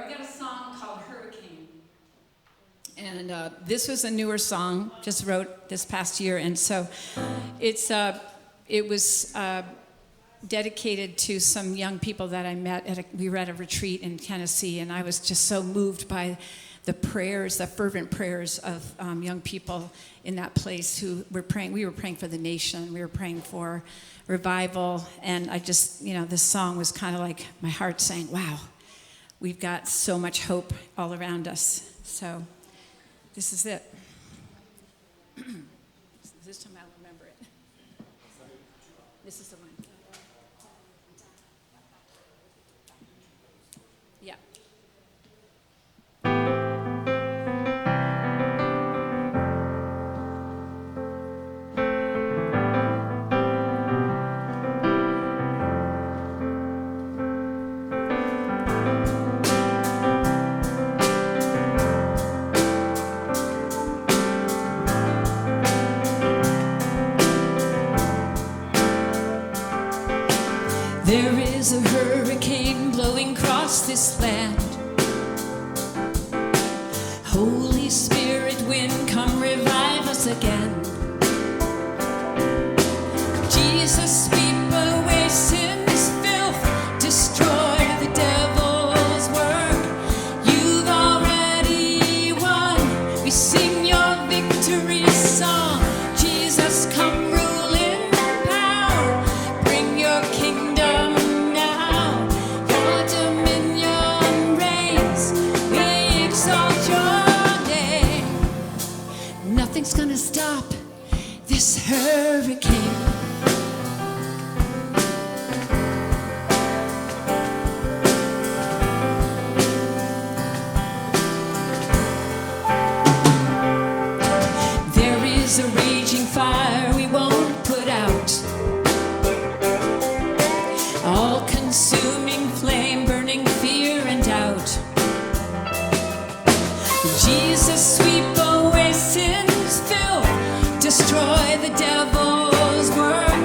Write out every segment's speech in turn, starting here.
I've got a song called Hurricane. And this was a newer song, just wrote this past year. And so it was dedicated to some young people that I met. We were at a retreat in Tennessee, and I was just so moved by the prayers, the fervent prayers of young people in that place who were praying. We were praying for the nation. We were praying for revival. And I just, this song was kind of like my heart saying, wow, we've got so much hope all around us. So this is it. This time I'll remember it. This is the one. Yeah. There is a hurricane blowing across this land. Holy Spirit, wind, come revive us again. Jesus, sweep away sin's filth, destroy the devil's work. You've already won. We sing your victory song. Jesus, come rule in power. Bring your kingdom. Nothing's gonna stop this hurricane. There is a raging fire we won't put out, all-consuming flame burning fear and doubt. Jesus, sweep away sin's filth, destroy the devil's work.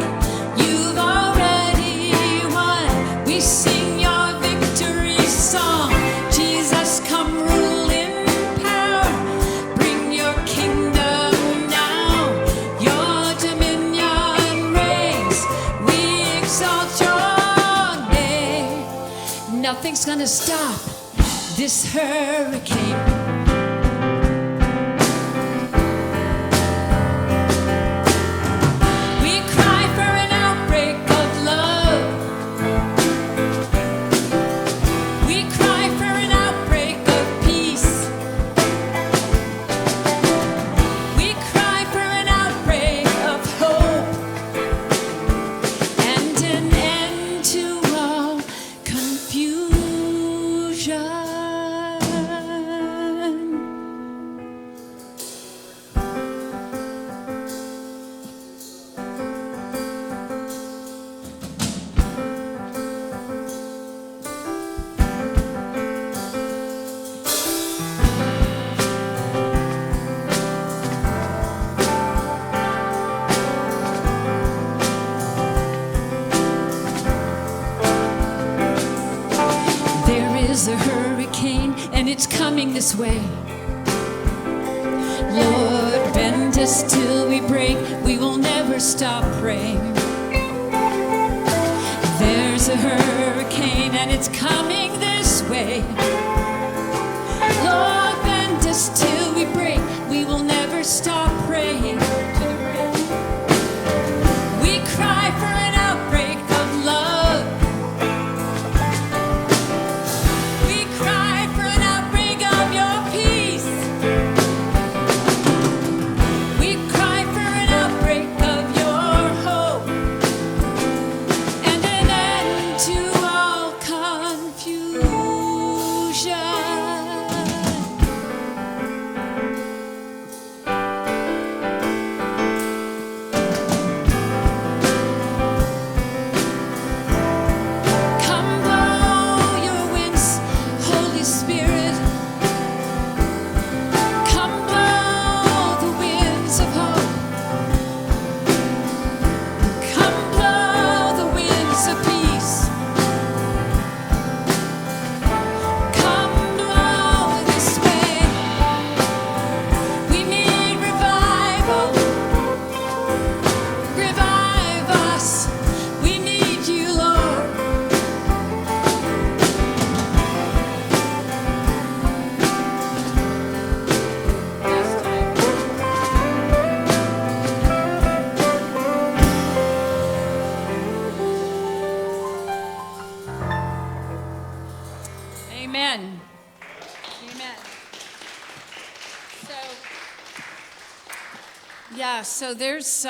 You've already won. We sing your victory song. Jesus, come rule in power. Bring your kingdom now. Your dominion reigns. We exalt your name. Nothing's gonna stop this hurricane. A hurricane and it's coming this way. Lord, bend us till we break. We will never stop praying. There's a hurricane and it's coming this way. Lord, bend us till we break. We will never stop praying. We cry for an outbreak of love. Amen. Amen. So, yeah, so there's